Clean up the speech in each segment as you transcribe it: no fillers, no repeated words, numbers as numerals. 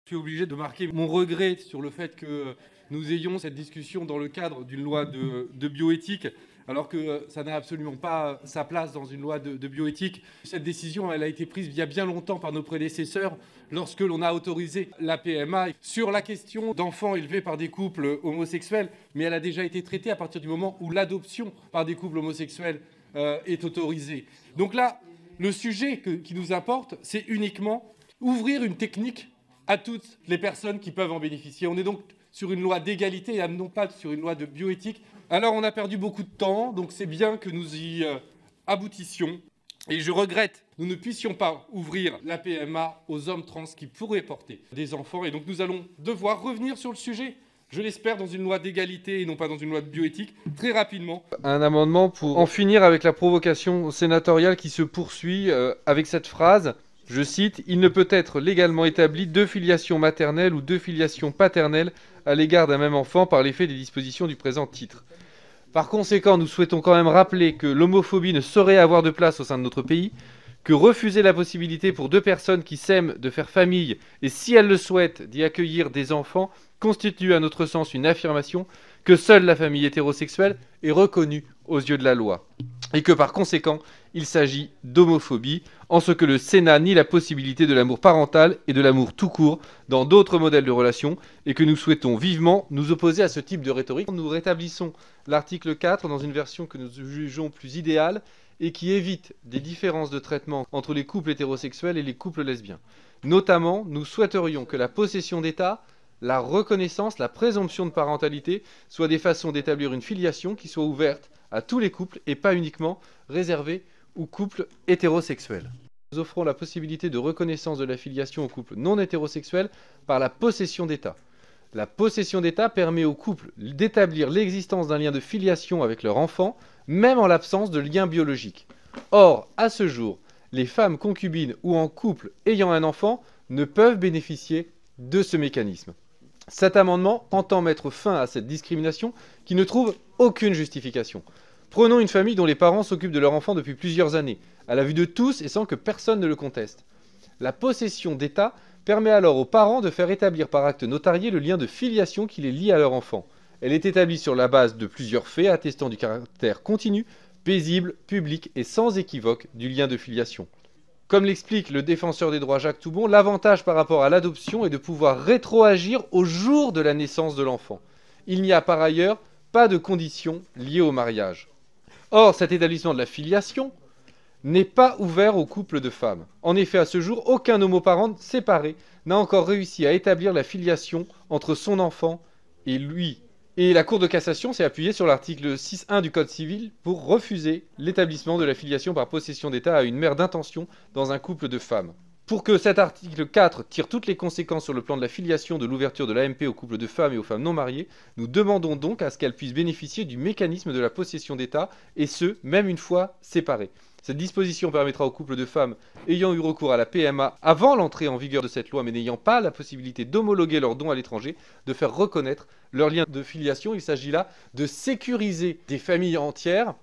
Je suis obligé de marquer mon regret sur le fait que nous ayons cette discussion dans le cadre d'une loi de bioéthique, alors que ça n'a absolument pas sa place dans une loi de bioéthique. Cette décision, elle a été prise il y a bien longtemps par nos prédécesseurs, lorsque l'on a autorisé la PMA sur la question d'enfants élevés par des couples homosexuels, mais elle a déjà été traitée à partir du moment où l'adoption par des couples homosexuels est autorisée. Donc là, le sujet qui nous importe, c'est uniquement ouvrir une technique à toutes les personnes qui peuvent en bénéficier. On est donc sur une loi d'égalité et non pas sur une loi de bioéthique. Alors on a perdu beaucoup de temps, donc c'est bien que nous y aboutissions. Et je regrette que nous ne puissions pas ouvrir la PMA aux hommes trans qui pourraient porter des enfants. Et donc nous allons devoir revenir sur le sujet, je l'espère, dans une loi d'égalité et non pas dans une loi de bioéthique, très rapidement. Un amendement pour en finir avec la provocation sénatoriale qui se poursuit avec cette phrase. Je cite, « Il ne peut être légalement établi de filiation maternelle ou de filiation paternelle à l'égard d'un même enfant par l'effet des dispositions du présent titre. » Par conséquent, nous souhaitons quand même rappeler que l'homophobie ne saurait avoir de place au sein de notre pays, que refuser la possibilité pour deux personnes qui s'aiment de faire famille et, si elles le souhaitent, d'y accueillir des enfants, constitue à notre sens une affirmation que seule la famille hétérosexuelle est reconnue aux yeux de la loi. Et que par conséquent, il s'agit d'homophobie, en ce que le Sénat nie la possibilité de l'amour parental et de l'amour tout court dans d'autres modèles de relations, et que nous souhaitons vivement nous opposer à ce type de rhétorique. Nous rétablissons l'article 4 dans une version que nous jugeons plus idéale et qui évite des différences de traitement entre les couples hétérosexuels et les couples lesbiens. Notamment, nous souhaiterions que la possession d'État, la reconnaissance, la présomption de parentalité soient des façons d'établir une filiation qui soit ouverte à tous les couples et pas uniquement réservée aux couples hétérosexuels. Nous offrons la possibilité de reconnaissance de la filiation aux couples non hétérosexuels par la possession d'État. La possession d'État permet aux couples d'établir l'existence d'un lien de filiation avec leur enfant, même en l'absence de lien biologique. Or, à ce jour, les femmes concubines ou en couple ayant un enfant ne peuvent bénéficier de ce mécanisme. Cet amendement entend mettre fin à cette discrimination qui ne trouve aucune justification. Prenons une famille dont les parents s'occupent de leur enfant depuis plusieurs années, à la vue de tous et sans que personne ne le conteste. La possession d'État permet alors aux parents de faire établir par acte notarié le lien de filiation qui les lie à leur enfant. Elle est établie sur la base de plusieurs faits attestant du caractère continu, paisible, public et sans équivoque du lien de filiation. Comme l'explique le défenseur des droits Jacques Toubon, l'avantage par rapport à l'adoption est de pouvoir rétroagir au jour de la naissance de l'enfant. Il n'y a par ailleurs pas de conditions liées au mariage. Or, cet établissement de la filiation n'est pas ouvert aux couples de femmes. En effet, à ce jour, aucun homoparent séparé n'a encore réussi à établir la filiation entre son enfant et lui. Et la Cour de cassation s'est appuyée sur l'article 6.1 du Code civil pour refuser l'établissement de la filiation par possession d'État à une mère d'intention dans un couple de femmes. Pour que cet article 4 tire toutes les conséquences sur le plan de la filiation de l'ouverture de l'AMP aux couples de femmes et aux femmes non mariées, nous demandons donc à ce qu'elles puissent bénéficier du mécanisme de la possession d'État, et ce, même une fois séparées. Cette disposition permettra aux couples de femmes ayant eu recours à la PMA avant l'entrée en vigueur de cette loi, mais n'ayant pas la possibilité d'homologuer leurs dons à l'étranger, de faire reconnaître leur lien de filiation. Il s'agit là de sécuriser des familles entières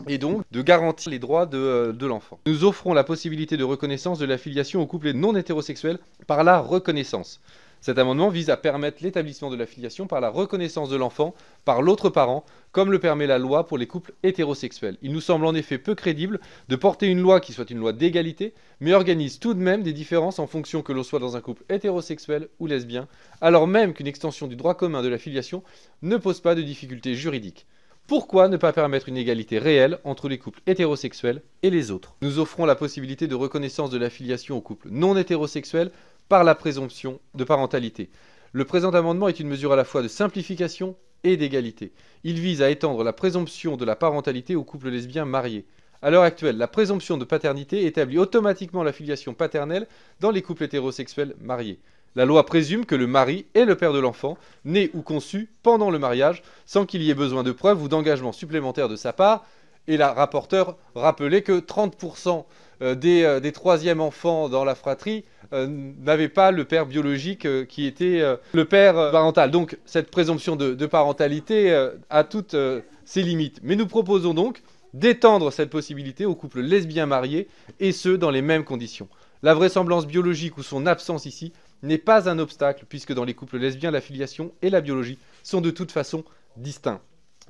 et donc de garantir les droits de l'enfant. Nous offrons la possibilité de reconnaissance de la filiation aux couples non hétérosexuels par la reconnaissance. Cet amendement vise à permettre l'établissement de la filiation par la reconnaissance de l'enfant par l'autre parent, comme le permet la loi pour les couples hétérosexuels. Il nous semble en effet peu crédible de porter une loi qui soit une loi d'égalité, mais organise tout de même des différences en fonction que l'on soit dans un couple hétérosexuel ou lesbien, alors même qu'une extension du droit commun de la filiation ne pose pas de difficultés juridiques. Pourquoi ne pas permettre une égalité réelle entre les couples hétérosexuels et les autres? Nous offrons la possibilité de reconnaissance de la filiation aux couples non hétérosexuels par la présomption de parentalité. Le présent amendement est une mesure à la fois de simplification et d'égalité. Il vise à étendre la présomption de la parentalité aux couples lesbiens mariés. À l'heure actuelle, la présomption de paternité établit automatiquement la filiation paternelle dans les couples hétérosexuels mariés. La loi présume que le mari est le père de l'enfant, né ou conçu pendant le mariage, sans qu'il y ait besoin de preuves ou d'engagement supplémentaire de sa part. Et la rapporteure rappelait que 30% des troisièmes enfants dans la fratrie n'avaient pas le père biologique qui était le père parental. Donc cette présomption de parentalité a toutes ses limites. Mais nous proposons donc d'étendre cette possibilité aux couples lesbiens mariés, et ce, dans les mêmes conditions. La vraisemblance biologique ou son absence ici n'est pas un obstacle, puisque dans les couples lesbiens, la filiation et la biologie sont de toute façon distincts.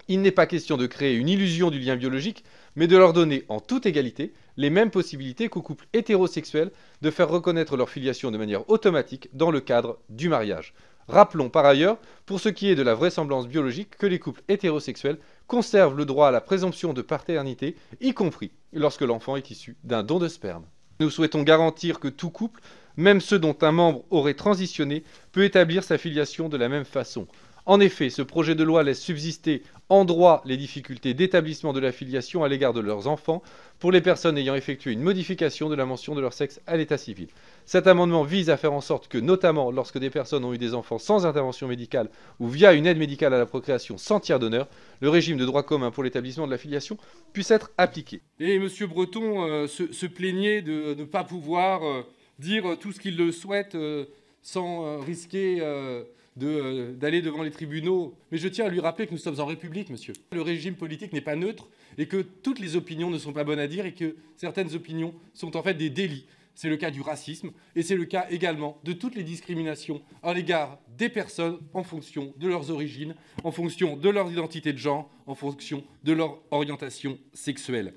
Il n'est pas question de créer une illusion du lien biologique, mais de leur donner en toute égalité les mêmes possibilités qu'aux couples hétérosexuels de faire reconnaître leur filiation de manière automatique dans le cadre du mariage. Rappelons par ailleurs, pour ce qui est de la vraisemblance biologique, que les couples hétérosexuels conservent le droit à la présomption de paternité, y compris lorsque l'enfant est issu d'un don de sperme. Nous souhaitons garantir que tout couple, même ceux dont un membre aurait transitionné, peut établir sa filiation de la même façon. En effet, ce projet de loi laisse subsister en droit les difficultés d'établissement de la filiation à l'égard de leurs enfants pour les personnes ayant effectué une modification de la mention de leur sexe à l'état civil. Cet amendement vise à faire en sorte que, notamment lorsque des personnes ont eu des enfants sans intervention médicale ou via une aide médicale à la procréation sans tiers donneur, le régime de droit commun pour l'établissement de la filiation puisse être appliqué. Et M. Breton se plaignait de ne pas pouvoir dire tout ce qu'il le souhaite sans risquer d'aller devant les tribunaux. Mais je tiens à lui rappeler que nous sommes en République, monsieur. Le régime politique n'est pas neutre et que toutes les opinions ne sont pas bonnes à dire et que certaines opinions sont en fait des délits. C'est le cas du racisme et c'est le cas également de toutes les discriminations à l'égard des personnes en fonction de leurs origines, en fonction de leur identité de genre, en fonction de leur orientation sexuelle.